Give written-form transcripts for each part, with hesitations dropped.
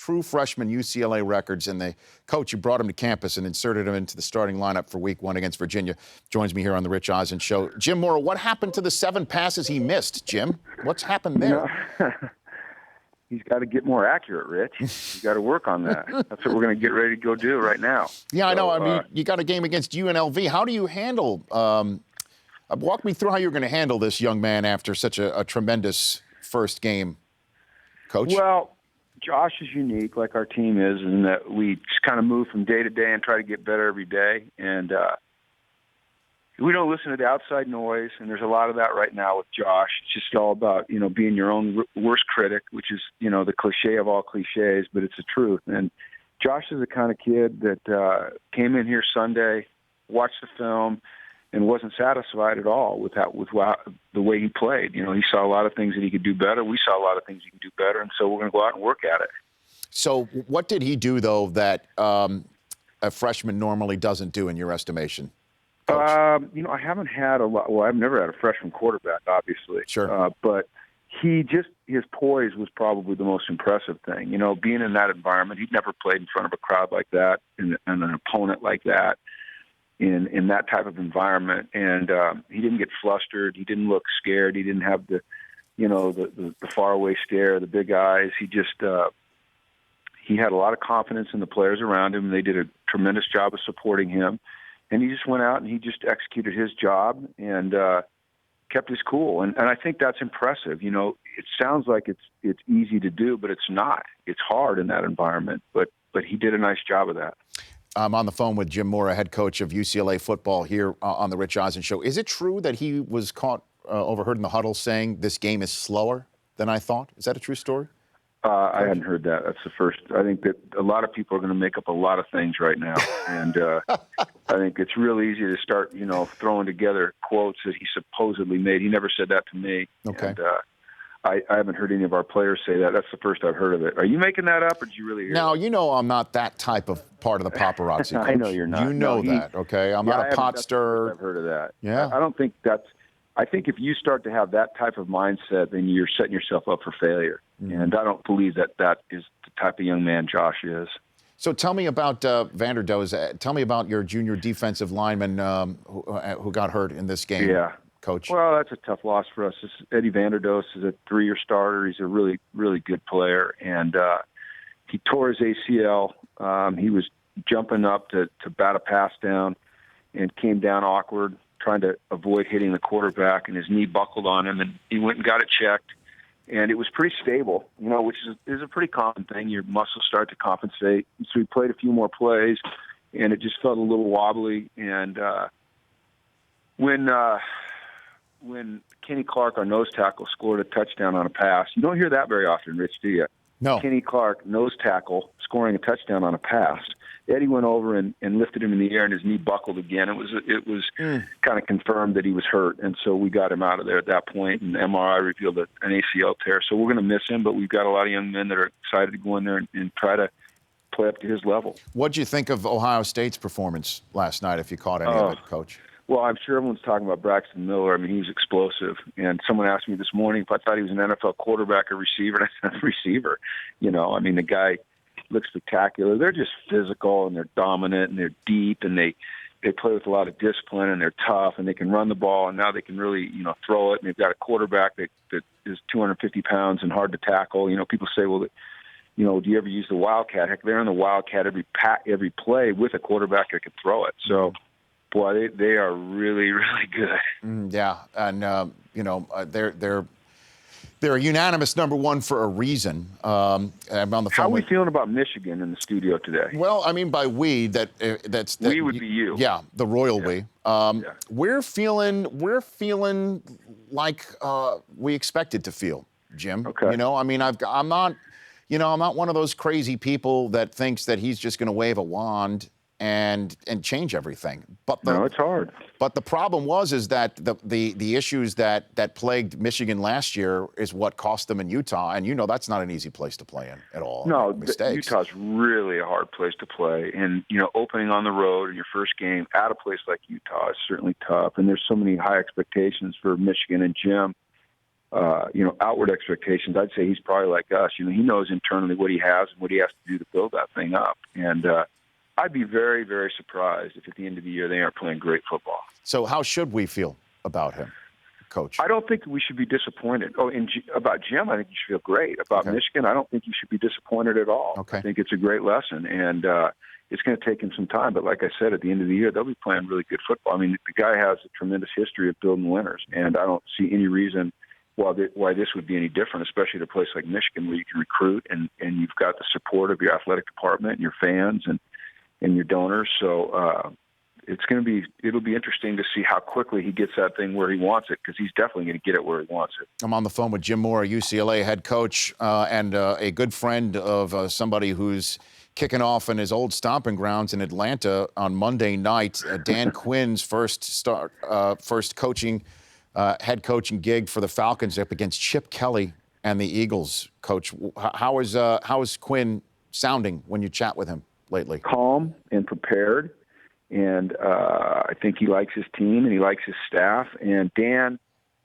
true freshman UCLA records, and the coach who brought him to campus and inserted him into the starting lineup for Week 1 against Virginia joins me here on the Rich Eisen Show. Jim Mora, what happened to the 7 passes he missed, Jim? What's happened there? He's got to get more accurate, Rich. He's got to work on that. That's what we're going to get ready to go do right now. Yeah, so, I know. I mean, you got a game against UNLV. How do you handle walk me through how you're going to handle this young man after such a tremendous first game, Coach? Well, Josh is unique, like our team is, in that we just kind of move from day to day and try to get better every day. And we don't listen to the outside noise, and there's a lot of that right now with Josh. It's just all about, being your own worst critic, which is, the cliche of all cliches, but it's the truth. And Josh is the kind of kid that came in here Sunday, watched the film, and wasn't satisfied at all with the way he played. He saw a lot of things that he could do better. We saw a lot of things he could do better, and so we're going to go out and work at it. So what did he do, though, that a freshman normally doesn't do in your estimation? I haven't had a lot. Well, I've never had a freshman quarterback, obviously. Sure. But his poise was probably the most impressive thing. Being in that environment, he'd never played in front of a crowd like that and an opponent like that in that type of environment. And he didn't get flustered. He didn't look scared. He didn't have the faraway stare, the big eyes. He had a lot of confidence in the players around him. They did a tremendous job of supporting him. And he just went out and he just executed his job and kept his cool. And I think that's impressive. It sounds like it's easy to do, but it's not. It's hard in that environment. But he did a nice job of that. I'm on the phone with Jim Mora, head coach of UCLA football here on the Rich Eisen Show. Is it true that he was overheard in the huddle saying this game is slower than I thought? Is that a true story? I hadn't heard that. That's the first. I think that a lot of people are going to make up a lot of things right now. And I think it's real easy to start, throwing together quotes that he supposedly made. He never said that to me. Okay. And I haven't heard any of our players say that. That's the first I've heard of it. Are you making that up, or did you really hear Now, that? I'm not that type of part of the paparazzi, Coach. I know you're not. You know that, okay? I'm not a pot stirrer. I've heard of that. Yeah. I don't think that's – I think if you start to have that type of mindset, then you're setting yourself up for failure. Mm-hmm. And I don't believe that is the type of young man Josh is. So tell me about Vanderdoes. Tell me about your junior defensive lineman who got hurt in this game, Coach. Well, that's a tough loss for us. Eddie Vanderdoes is a 3-year starter. He's a really, really good player. And he tore his ACL. He was jumping up to bat a pass down and came down awkward, trying to avoid hitting the quarterback, and his knee buckled on him, and he went and got it checked. And it was pretty stable, which is a pretty common thing. Your muscles start to compensate. So we played a few more plays, and it just felt a little wobbly. And when Kenny Clark, our nose tackle, scored a touchdown on a pass, you don't hear that very often, Rich, do you? No. Kenny Clark, nose tackle, scoring a touchdown on a pass. Eddie went over and lifted him in the air, and his knee buckled again. It was kind of confirmed that he was hurt, and so we got him out of there at that point, and MRI revealed an ACL tear. So we're going to miss him, but we've got a lot of young men that are excited to go in there and try to play up to his level. What did you think of Ohio State's performance last night, if you caught any of it, Coach? Well, I'm sure everyone's talking about Braxton Miller. I mean, he was explosive. And someone asked me this morning if I thought he was an NFL quarterback or receiver, and I said receiver. The guy looks spectacular. They're just physical, and they're dominant, and they're deep, and they play with a lot of discipline, and they're tough, and they can run the ball, and now they can really, throw it. And they've got a quarterback that is 250 pounds and hard to tackle. People say, well, do you ever use the Wildcat? Heck, they're in the Wildcat every play with a quarterback that can throw it. So, boy, they are really, really good. Yeah, and they're a unanimous number one for a reason. I'm on the phone. How are we feeling about Michigan in the studio today? Well, I mean, by we, that's we would be you. Yeah, the royal we. We're feeling like we expected to feel, Jim. Okay. I'm not one of those crazy people that thinks that he's just going to wave a wand and change everything. No, it's hard. But the problem is that the issues that plagued Michigan last year is what cost them in Utah, and that's not an easy place to play in at all. No, mistakes. Utah's really a hard place to play, and opening on the road in your first game at a place like Utah is certainly tough. And there's so many high expectations for Michigan and Jim. outward expectations, I'd say he's probably like us. He knows internally what he has and what he has to do to build that thing up. And I'd be very, very surprised if at the end of the year they aren't playing great football. So how should we feel about him, Coach? I don't think we should be disappointed. About Jim, I think you should feel great. About Michigan, I don't think you should be disappointed at all. Okay. I think it's a great lesson, and it's going to take him some time. But like I said, at the end of the year, they'll be playing really good football. I mean, the guy has a tremendous history of building winners, and I don't see any reason why this would be any different, especially at a place like Michigan where you can recruit and you've got the support of your athletic department and your fans and your donors. So it'll be interesting to see how quickly he gets that thing where he wants it, because he's definitely going to get it where he wants it. I'm on the phone with Jim Mora, UCLA head coach, and a good friend of somebody who's kicking off in his old stomping grounds in Atlanta on Monday night. Dan Quinn's first head coaching gig for the Falcons up against Chip Kelly and the Eagles. Coach, how is Quinn sounding when you chat with him lately? Calm and prepared. And I think he likes his team and he likes his staff. And Dan's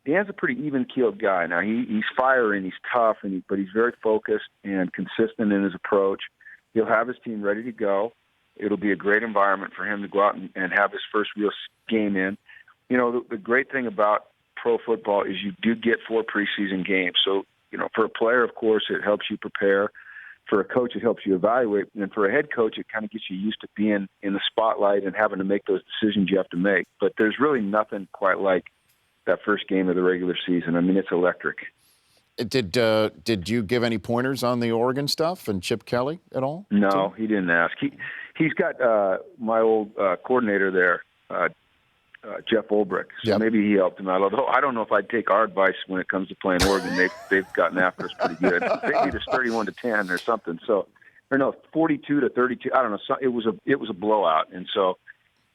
a pretty even-keeled guy. Now, he's fiery and he's tough, but he's very focused and consistent in his approach. He'll have his team ready to go. It'll be a great environment for him to go out and have his first real game in. The great thing about pro football is you do get 4 preseason games. So, for a player, of course, it helps you prepare. For a coach, it helps you evaluate. And for a head coach, it kind of gets you used to being in the spotlight and having to make those decisions you have to make. But there's really nothing quite like that first game of the regular season. I mean, it's electric. Did you give any pointers on the Oregon stuff and Chip Kelly at all? No, he didn't ask. He's got my old coordinator there, Jeff Ulbrich. So maybe he helped him out. Although I don't know if I'd take our advice when it comes to playing Oregon. They've gotten after us pretty good. They beat us 31-10 or something. So, or no, 42-32. I don't know. It was a blowout, and so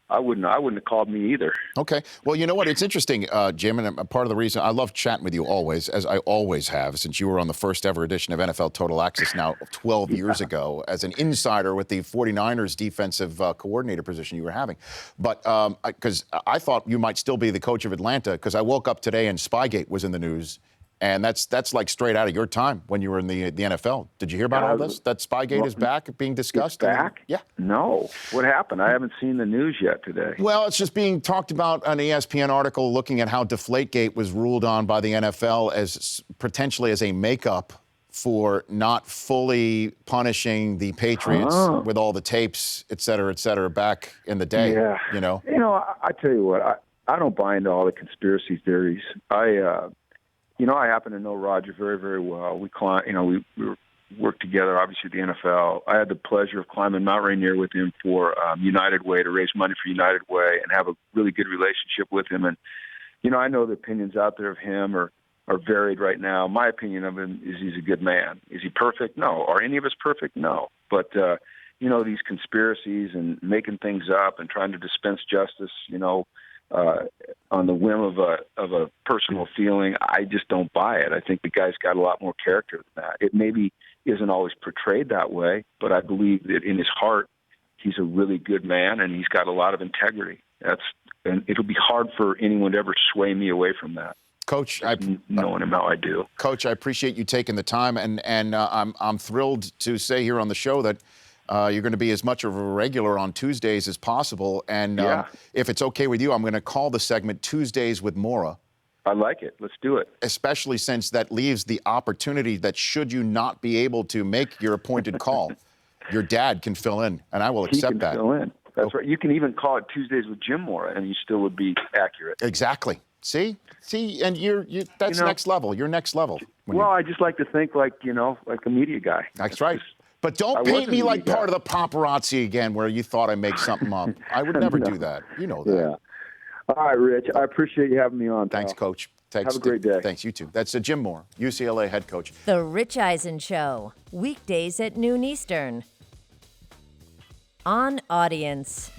I wouldn't have called me either. Okay. Well, you know what? It's interesting, Jim, and part of the reason I love chatting with you always, as I always have, since you were on the first ever edition of NFL Total Access now 12 years ago as an insider with the 49ers defensive coordinator position you were having. But because I thought you might still be the coach of Atlanta, because I woke up today and Spygate was in the news. And that's like straight out of your time when you were in the NFL. Did you hear about all this? That Spygate is back, being discussed? It's back? Yeah. No. What happened? I haven't seen the news yet today. Well, it's just being talked about, an ESPN article looking at how Deflategate was ruled on by the NFL as potentially as a makeup for not fully punishing the Patriots with all the tapes, et cetera, back in the day. Yeah. I tell you what, I don't buy into all the conspiracy theories. I happen to know Roger very, very well. We worked together, obviously, at the NFL. I had the pleasure of climbing Mount Rainier with him for United Way, to raise money for United Way, and have a really good relationship with him. And, I know the opinions out there of him are varied right now. My opinion of him is he's a good man. Is he perfect? No. Are any of us perfect? No. But, these conspiracies and making things up and trying to dispense justice, on the whim of a personal feeling, I just don't buy it. I think the guy's got a lot more character than that. It maybe isn't always portrayed that way, but I believe that in his heart, he's a really good man and he's got a lot of integrity. And it'll be hard for anyone to ever sway me away from that. Coach, knowing him how I do. Coach, I appreciate you taking the time, and I'm thrilled to say here on the show that you're going to be as much of a regular on Tuesdays as possible. And if it's okay with you, I'm going to call the segment Tuesdays with Mora. I like it. Let's do it. Especially since that leaves the opportunity that should you not be able to make your appointed call, your dad can fill in, and I will accept that. He can fill in. That's right. You can even call it Tuesdays with Jim Mora, and you still would be accurate. Exactly. See, and that's next level. You're next level. Well, I just like to think like a media guy. That's right. But don't paint me like part of the paparazzi again, where you thought I make something up. I would never do that. You know that. Yeah. All right, Rich. I appreciate you having me on. Thanks, pal. Coach. Thanks. Have a great day. Thanks, you too. That's Jim Mora, UCLA head coach. The Rich Eisen Show, weekdays at noon Eastern. On Audience.